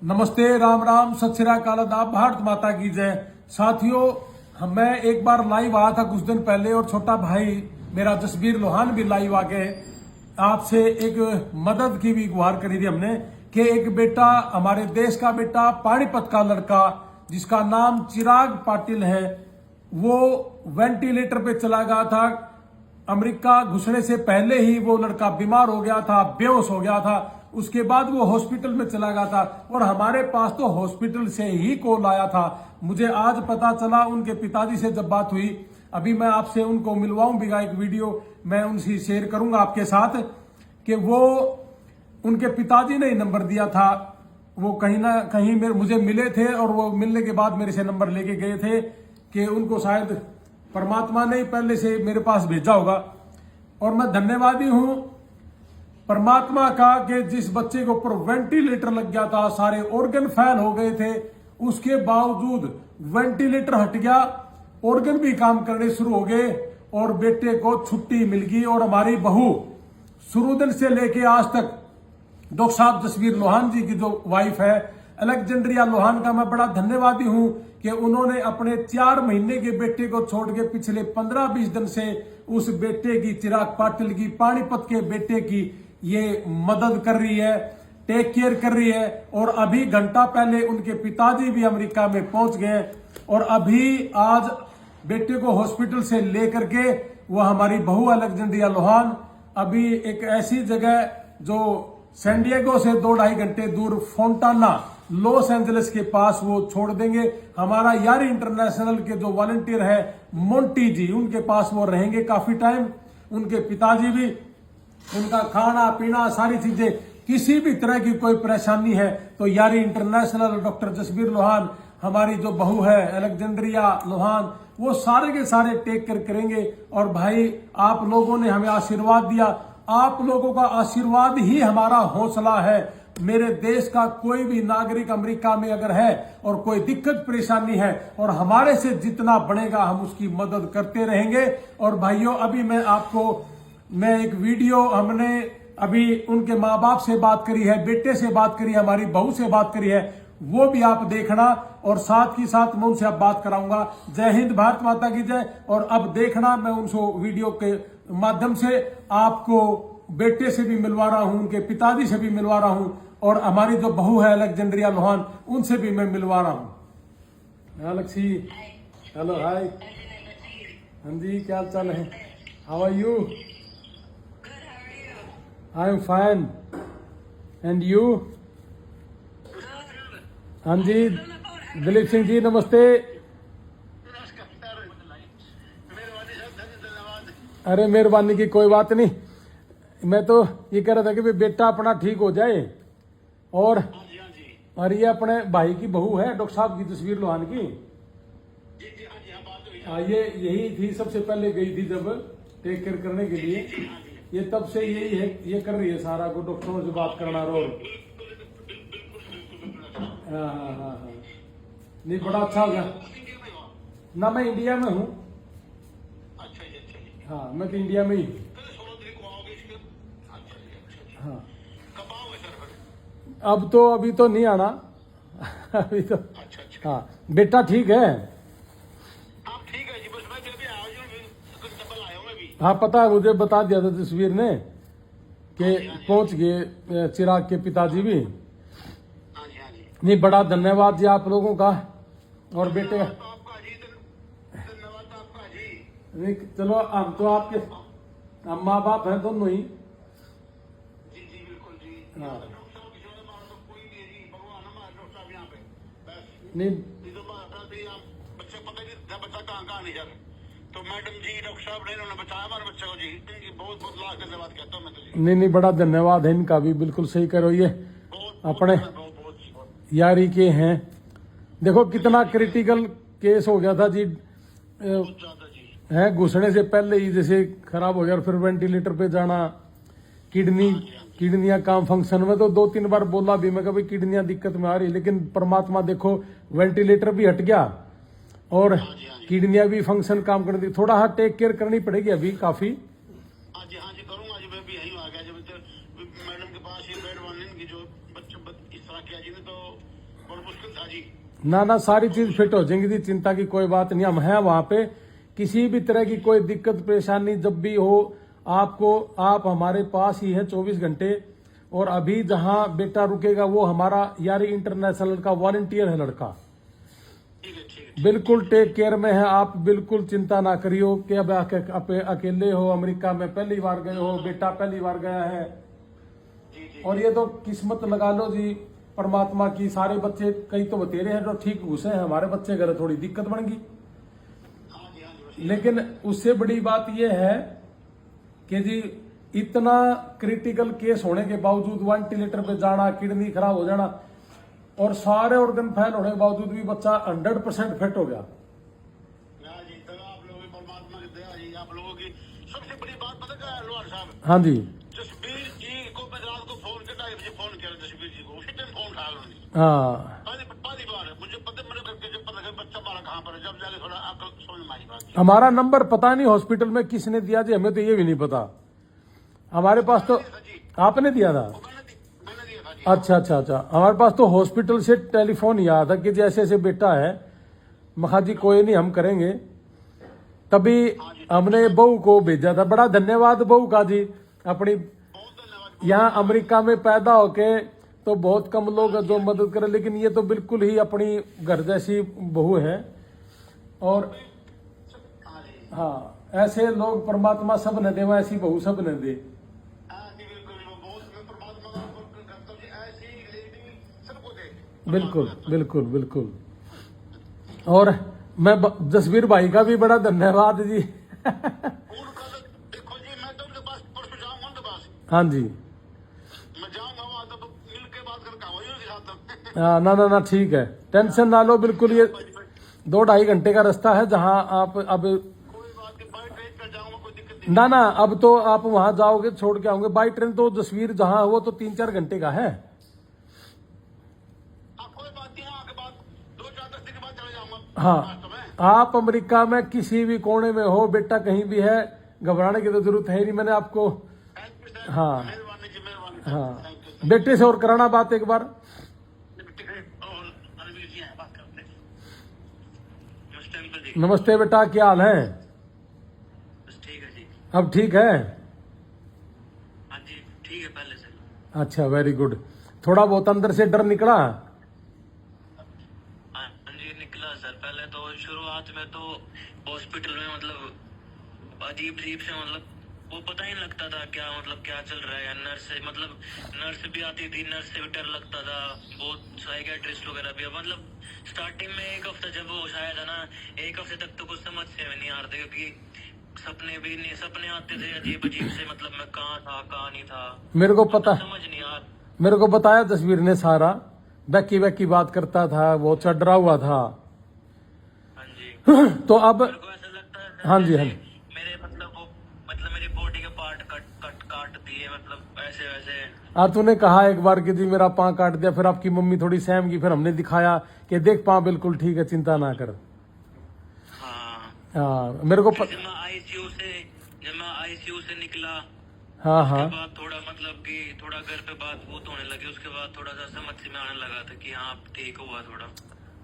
नमस्ते, राम राम, सत श्री अकाल, आदाब, भारत माता की जय। साथियों, मैं एक बार लाइव आया था कुछ दिन पहले और छोटा भाई मेरा जसबीर लोहान भी लाइव आ गए। आपसे एक मदद की भी गुहार करी थी हमने कि एक बेटा, हमारे देश का बेटा, पानीपत का लड़का जिसका नाम चिराग पाटिल है, वो वेंटिलेटर पे चला गया था। अमेरिका घुसने से पहले ही वो लड़का बीमार हो गया था, बेहोश हो गया था। उसके बाद वो हॉस्पिटल में चला गया था और हमारे पास तो हॉस्पिटल से ही कॉल आया था। मुझे आज पता चला, उनके पिताजी से जब बात हुई, अभी मैं आपसे उनको मिलवाऊंगा, एक वीडियो मैं उनसे शेयर करूंगा आपके साथ, कि वो उनके पिताजी ने नंबर दिया था। वो कहीं ना कहीं मुझे मिले थे और वो मिलने के बाद मेरे से नंबर लेके गए थे कि उनको शायद परमात्मा ने पहले से मेरे पास भेजा होगा। और मैं धन्यवादी हूं परमात्मा का कि जिस बच्चे के ऊपर वेंटिलेटर लग गया था, सारे ऑर्गन फेल हो गए थे, उसके बावजूद वेंटिलेटर हट गया, ऑर्गन भी काम करने शुरू हो गए और बेटे को छुट्टी मिल गई। और हमारी बहू शुरू दिन से लेके आज तक डॉक्टर साहब जसबीर लोहान जी की जो वाइफ है अलेक्जेंड्रिया लोहान का मैं बड़ा धन्यवादी हूं कि उन्होंने अपने 4 महीने के बेटे को छोड़ के पिछले 15-20 दिन से उस बेटे की, चिराग पाटिल की, पानीपत के बेटे की ये मदद कर रही है, टेक केयर कर रही है। और अभी घंटा पहले उनके पिताजी भी अमेरिका में पहुंच गए और अभी आज बेटे को हॉस्पिटल से लेकर के वो हमारी बहू अलेक्जेंड्रिया लोहान अभी एक ऐसी जगह जो सैन डिएगो से 2-2.5 घंटे दूर फोंटाना, लॉस एंजलिस के पास वो छोड़ देंगे। हमारा यारी इंटरनेशनल के जो वॉलंटियर है मोंटी जी, उनके पास वो रहेंगे काफी टाइम। उनके पिताजी भी, उनका खाना पीना सारी चीजें, किसी भी तरह की कोई परेशानी है तो यारी इंटरनेशनल, डॉक्टर जसबीर लोहान, हमारी जो बहू है अलेक्जेंड्रिया लोहान, वो सारे के सारे टेक केयर करेंगे। और भाई, आप लोगों ने हमें आशीर्वाद दिया, आप लोगों का आशीर्वाद ही हमारा हौसला है। मेरे देश का कोई भी नागरिक अमेरिका में अगर है और कोई दिक्कत परेशानी है और हमारे से जितना बनेगा हम उसकी मदद करते रहेंगे। और भाइयों, अभी मैं एक वीडियो, हमने अभी उनके माँ बाप से बात करी है, बेटे से बात करी है, हमारी बहू से बात करी है, वो भी आप देखना। और साथ ही साथ मैं उनसे अब बात कराऊंगा। जय हिंद, भारत माता की जय। और अब देखना, मैं उनको वीडियो के माध्यम से आपको बेटे से भी मिलवा रहा हूं, उनके पिताजी से भी मिलवा रहा हूं, और हमारी जो बहू है अलेक्जेंड्रिया लोहान, उनसे भी मैं मिलवा रहा हूं। अलexी, हेलो, हाय। हाँ जी, क्या चाल है? How are you? I am fine, and you? हाँ जी, दिलीप सिंह जी, नमस्ते। अरे मेहरबानी की कोई बात नहीं। मैं तो ये कह रहा था कि बेटा अपना ठीक हो जाए। और ये अपने भाई की बहू है डॉक्टर साहब की, जसबीर लोहान की। ये यही थी, सबसे पहले गई थी जब टेक केयर करने के लिए। ये तब से यही है, ये कर रही है सारा को, डॉक्टरों से बात करना रोज। हाँ, नहीं, बड़ा अच्छा हो गया ना। मैं इंडिया में हूँ। हाँ, मैं तो इंडिया में ही। हाँ, अभी तो नहीं आना। अभी तो हाँ, बेटा ठीक है। हाँ, पता है मुझे, बता दिया था तस्वीर ने कि पहुंच गए चिराग के पिताजी भी। नहीं, बड़ा धन्यवाद जी आप लोगों का। और बेटे का नहीं, चलो, हम तो आपके माँ बाप हैं दोनों ही। हाँ, नहीं, तो मैडम जी, डॉक्टर साहब ने उन्होंने बताया हमारे बच्चे को जी, इनकी बहुत बहुत लाख धन्यवाद कहता हूँ मैं तो जी। नहीं, बड़ा धन्यवाद है इनका भी, बिल्कुल सही करो। ये अपने यारी के हैं। देखो कितना क्रिटिकल केस हो गया था जी, है घुसने से पहले ही जैसे खराब हो गया, और फिर वेंटिलेटर पे जाना, किडनियां काम फंक्शन में, तो 2-3 बार बोला भी मैं, कभी किडनियां दिक्कत में आ रही, लेकिन परमात्मा देखो, वेंटिलेटर भी हट गया और किडनियां भी फंक्शन काम करने दी। थोड़ा टेक केयर करनी पड़ेगी अभी काफी। हाँ जी, करूंगा जी। मैं भी यहीं आ गया जब मैडम के पास ये बेड वाले की जो बच्चे तरह किया जी ने तो बहुत मुश्किल था जी। ना ना, सारी चीज फिट हो जाएंगी जी, चिंता की कोई बात नहीं। हम हैं वहां पे, किसी भी तरह की कोई दिक्कत परेशानी जब भी हो आपको, आप हमारे पास ही है 24 घंटे। और अभी जहां बेटा रुकेगा वो हमारा यारी इंटरनेशनल का वॉलंटियर है लड़का, ठीक है ठीक है। बिल्कुल टेक केयर में है। आप बिल्कुल चिंता ना करियो कि अब अकेले हो, अमेरिका में पहली बार गए हो, बेटा पहली बार गया है। जी जी और ये तो किस्मत लगा लो जी परमात्मा की। सारे बच्चे कई तो बतेरे हैं जो ठीक घुसे हैं, हमारे बच्चे घर थोड़ी दिक्कत बन गई। हाँ जी हाँ जी। लेकिन उससे बड़ी बात यह है कि जी इतना क्रिटिकल केस होने के बावजूद वेंटिलेटर पे जाना, किडनी खराब हो जाना और सारे ऑर्गन फेल होने के बावजूद भी बच्चा 100% फिट हो गया। हाँ जी, तो आप लोगों की परमात्मा की दया जी। आप लोगों की सबसे बड़ी बात पता क्या है लोहार साहब? हाँ जी, जसबीर जी को मैं रात को फोन किया, 2:30 बजे फोन किया जसबीर जी को, उसी टाइम फोन उठाया उन्होंने। हाँ। पहली बार है मुझे पता, मेरे करके जब पता बच्चा हमारा कहाँ पर है, जब जाके थोड़ा अकल समझ में आई बात। हमारा नंबर पता नहीं हॉस्पिटल में किसने दिया जी, हमें तो ये भी नहीं पता। हमारे पास तो आपने दिया था। मैंने दिया था जी। अच्छा अच्छा अच्छा, हमारे पास तो हॉस्पिटल से टेलीफोन ही आया था कि जैसे ऐसे बेटा है। मखा जी कोई नहीं, हम करेंगे। तभी हमने बहू को भेजा था। बड़ा धन्यवाद बहू का जी, अपनी बहुत धन्यवाद। यहाँ अमेरिका में पैदा होके तो बहुत कम लोग हैं जो मदद करें, लेकिन ये तो बिल्कुल ही अपनी घर जैसी बहू है। और हाँ जी हाँ, ऐसे लोग परमात्मा सब ने दे, ऐसी बहू सब ने दे। हाँ जी, बिल्कुल बहुत मैं परमात्मा का शुक्र करता हूँ जी, ऐसी लेडी सबको दे। बिल्कुल बिल्कुल बिल्कुल। और मैं जसवीर भाई का भी बड़ा धन्यवाद जी। उनका तो देखो जी, मैं तो उनके पास परसों जाऊंगा, उनके पास हाँ जी, मैं जाऊंगा वहां तो मिल के बात करके आऊंगा उनके साथ। हाँ, ना ना ना, ठीक है, टेंशन ना लो बिल्कुल। ये 2-2.5 घंटे का रास्ता है जहाँ आप अब कोई बात नहीं, बाई ट्रेन पर जाऊंगा, कोई दिक्कत नहीं। ना ना, अब तो आप वहां जाओगे छोड़ के आओगे। बाई ट्रेन तो जसवीर जहाँ वो तो 3-4 घंटे का है। हाँ कोई बात नहीं, आके बाद 2-4 दिन के बाद चले जाऊंगा। हाँ, रास्ते में। आप अमेरिका में किसी भी कोने में हो, बेटा कहीं भी है, घबराने की तो जरूरत है ही नहीं। मैंने आपको थैंक यू सर। हाँ। मेहरबानी जी, मेहरबानी। हाँ, थैंक यू। बेटे से और कराना बात एक बार। और अरविंद जी हैं, बात करते हैं। नमस्ते अंकल जी। नमस्ते बेटा, क्या हाल है? बस ठीक है जी। अब ठीक है? हाँ जी ठीक है पहले से। अच्छा, वेरी गुड। थोड़ा बहुत अंदर से डर निकला? हाँ जी निकला सर। पहले तो शुरुआत में तो हॉस्पिटल में मतलब अजीब अजीब से, मतलब वो पता ही नहीं लगता था क्या मतलब क्या चल रहा है। नर्स भी आती थी, नर्स से भी डर लगता था बहुत। साइकियाट्रिस्ट वगैरह भी, मतलब स्टार्टिंग में 1 हफ्ता जब वो आया था ना, 1 हफ्ते तक तो कुछ समझ से नहीं आ रहा था, क्योंकि सपने आते थे अजीब अजीब से, मतलब मैं कहाँ था कहाँ नहीं था, मेरे को पता, समझ नहीं आ। मेरे को बताया तस्वीर ने सारा। बैकी बात करता था, वो डरा हुआ था। हाँ जी तो अब मेरे को ऐसा लगता है हाँ जी, हाँ जी। मेरे मतलब मेरी बॉडी के पार्ट काट दिए, मतलब ऐसे वैसे। तूने कहा एक बार कि जी मेरा पाँव काट दिया, फिर आपकी मम्मी थोड़ी सहम गई, फिर हमने दिखाया कि देख पाँव बिल्कुल ठीक है, चिंता ना कर। हाँ मेरे को जब मैं आईसीयू से निकला, हाँ उसके हाँ बाद थोड़ा मतलब कि थोड़ा घर पे बात बूत होने लगी, उसके बाद थोड़ा सा समझ से में आने लगा था कि हाँ ठीक हुआ थोड़ा।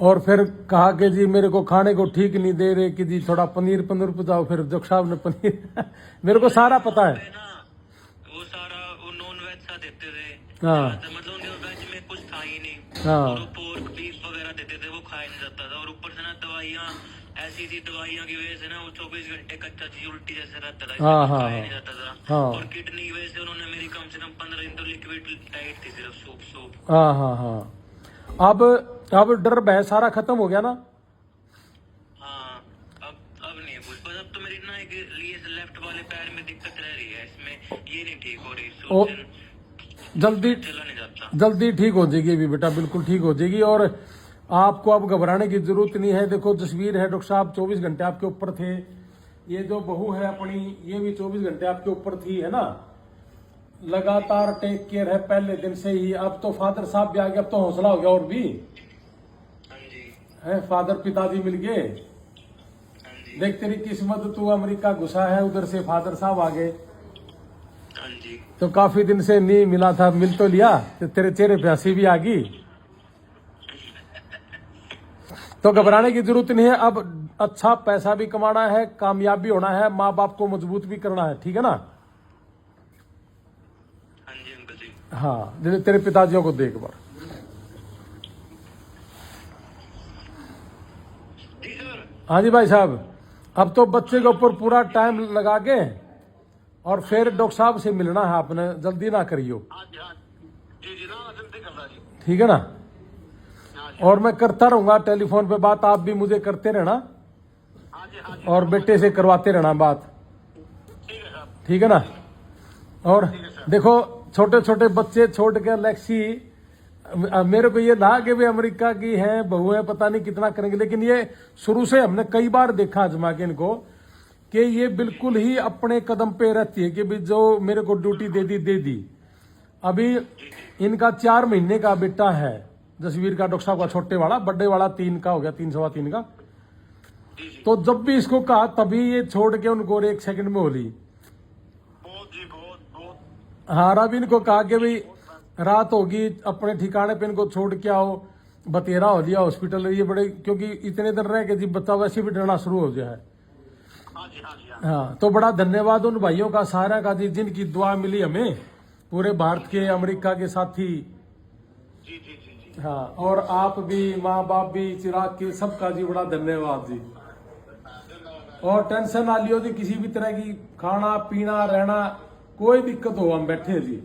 और फिर कहा कि जी मेरे को खाने को ठीक नहीं दे रहे कि जी थोड़ा पनीर पजाओ। फिर जोक साहब ने पनीर मेरे को सारा पता है ना, वो सारा वो नॉन वेज सा देते थे। हाँ। मतलब उनके वेज में कुछ था ही नहीं। हाँ। और वो पोर्क बीफ वगैरह देते थे, वो खाया नहीं जाता था। और ऊपर से ना दवाइयाँ ऐसी थी, दवाइयों की वजह से ना वो 24 घंटे कच्चा चीज उल्टी जैसे रहता था, हाँ, इसलिए हाँ, खाया नहीं जाता था। हाँ। और किडनी की वजह से उन्होंने मेरी कम से कम 15 दिन तो लिक्विड डाइट थी, सिर्फ सूप। हाँ हाँ हाँ। अब डर भय सारा खत्म हो गया ना? हाँ अब नहीं है कुछ, बस अब तो मेरी ना एक लिए लेफ्ट वाले पैर में दिक्कत रह रही है, इसमें ये नहीं ठीक हो रही, सूजन जल्दी चला नहीं जाता। जल्दी ठीक हो जाएगी अभी बेटा, बिल्कुल ठीक हो जाएगी। और आपको अब घबराने की जरूरत नहीं है। देखो तस्वीर है, डॉक्टर साहब 24 घंटे आपके ऊपर थे। ये जो बहू है अपनी, ये भी 24 घंटे आपके ऊपर थी, है ना? लगातार टेक केयर है पहले दिन से ही। अब तो फादर साहब भी आ गए, अब तो हौसला हो गया और भी हाँ जी है। फादर पिताजी मिल गए। हाँ जी देख तेरी किस्मत, तू अमेरिका घुसा है, उधर से फादर साहब आ गए। हाँ जी जी। तो काफी दिन से नहीं मिला था, मिल तो लिया तो तेरे चेहरे पे हंसी भी आ गई। तो घबराने की जरूरत नहीं है। अब अच्छा पैसा भी कमाना है, कामयाब भी होना है, माँ बाप को मजबूत भी करना है, ठीक है ना? हाँ जी अंकल जी। हाँ, जैसे तेरे पिताजियों को देख बार। जी सर। हाँ जी भाई साहब, अब तो बच्चे के ऊपर पूरा टाइम लगा के और फिर डॉक्टर साहब से मिलना है आपने, जल्दी ना करियो, हाँ जी हाँ जी जी ना जल्दी कर रहा जी। ठीक है ना? हाँ जी और मैं करता रहूंगा टेलीफोन पे बात, आप भी मुझे करते रहना हाँ जी हाँ जी। और बेटे से करवाते रहना बात, ठीक है साहब। ठीक है ना? और देखो छोटे छोटे बच्चे छोड़ के लेक्सी, मेरे को ये था कि वे अमेरिका की हैं, बहू है, पता नहीं कितना करेंगे, लेकिन ये शुरू से हमने कई बार देखा आजमा के इनको कि ये बिल्कुल ही अपने कदम पे रहती है कि भी जो मेरे को ड्यूटी दे दी। अभी इनका 4 महीने का बेटा है जसवीर का, डॉक्टर साहब का छोटे वाला, बड़े वाला 3 का हो गया, 3 सवा 3 का। तो जब भी इसको कहा तभी ये छोड़ के उनको और 1 सेकंड में होली। बहुत जी बहुत। हाँ, अभी इनको कहा कि भाई रात होगी, अपने ठिकाने पे इनको छोड़ के आओ, बतेरा हो लिया हॉस्पिटल। ये बड़े, क्योंकि इतने दिन रह के जी बच्चा वैसे भी डरना शुरू हो गया है। हाँ जी हाँ जी हाँ। हाँ, तो बड़ा धन्यवाद उन भाइयों का, सारा का जी, जिनकी दुआ मिली हमें, पूरे भारत के, अमेरिका के साथी। जी जी जी जी। हाँ, और आप भी, माँ बाप भी, चिराग के, सबका जी बड़ा धन्यवाद जी। और टेंशन ना लियो जी, किसी भी तरह की खाना पीना रहना कोई दिक्कत हो, हम बैठे जी।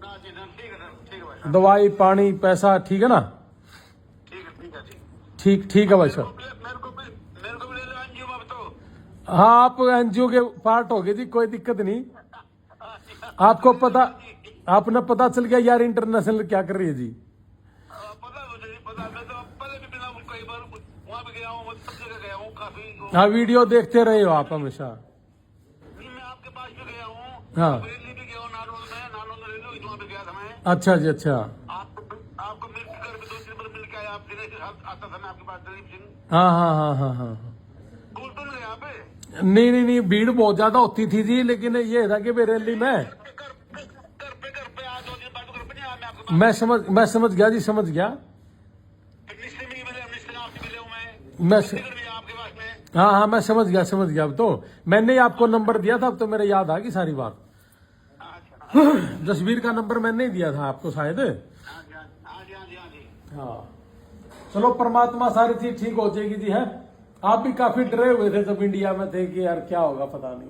ना जी ना, ठीक है सर, ठीक है भाई। दवाई पानी पैसा, ठीक है ना? ठीक है जी। ठीक है भाई साहब। मेरे को भी ले लो एनजीओ में अब तो। हाँ, आप एनजीओ के पार्ट हो गए जी, कोई दिक्कत नहीं। आपको पता, आपने पता चल गया यार इंटरनेशनल क्या कर रही है जी? पता है मुझे, पता है। मैं तो पहले भी बिना कई बार वहाँ पे गया हूँ, सब जगह गया हूँ काफी। हाँ, वीडियो देखते रहे हो आप हमेशा। मैं आपके पास भी गया हूँ। हाँ। बरेली भी गया हूँ, नालोल में रेलवे वहाँ पे गया था मैं। अच्छा जी, अच्छा। आपको मिल कर भी 2-3 बार मिल के आया। आप दिनेश के साथ आता था मैं आपके पास, दिलीप सिंह। हाँ हाँ हाँ हाँ हाँ। भूल तो नहीं गया यहाँ पे। नहीं, भीड़ बहुत ज्यादा होती थी जी, लेकिन ये था कि बरेली में घर पे आया 2 दिन बाद, घर पे नहीं आया मैं आपके पास। मैं समझ गया जी, समझ गया। निश्चय में मिले, निश्चय आपसे मिले हूँ मैं। मैं चंडीगढ़ भी आपके पास में। हाँ, मैं समझ गया। अब तो मैंने ही आपको नंबर दिया था, अब तो मेरे याद आ गई सारी बात। जसवीर का नंबर मैंने ही दिया था आपको शायद। हाँ जी हाँ जी हाँ जी हाँ जी। हाँ, चलो परमात्मा सारी चीज ठीक हो जाएगी जी। है, आप भी काफी डरे हुए थे जब इंडिया में थे कि यार क्या होगा पता नहीं।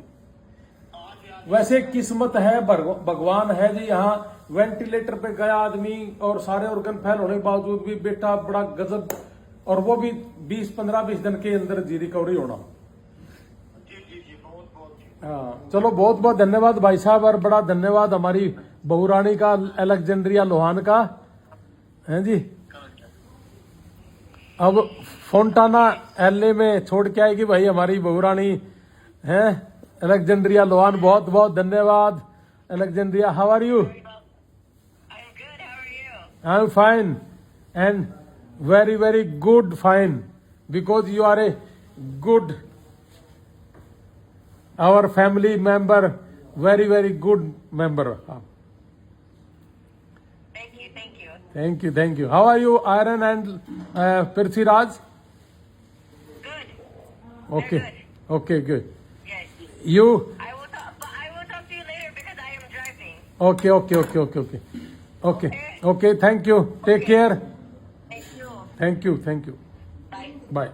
वैसे किस्मत है, भगवान है जी। यहाँ वेंटिलेटर पे गया आदमी और सारे ऑर्गन फेल होने के बावजूद भी बेटा बड़ा गजब, और वो भी 15-20 दिन के अंदर जी रिकवरी होना। जी बहुत। हाँ, चलो बहुत बहुत धन्यवाद भाई साहब, और बड़ा धन्यवाद हमारी बहू रानी का, अलेक्जेंड्रिया लोहान का, है जी। अब फोंटाना एलए में छोड़ के आएगी भाई हमारी बहू रानी, है अलेक्जेंड्रिया लोहान। बहुत बहुत धन्यवाद Alexandria. How are you? I'm good. How are you? I am fine and very very good, fine, because you are a good, our family member, very very good member. Thank you. How are you, Aaron and Prithviraj? Good. Okay. Very good. Okay, good. Yes. You? I will talk to you later because I am driving. Okay. Thank you. Take care. Thank you. Thank you. Bye. Bye.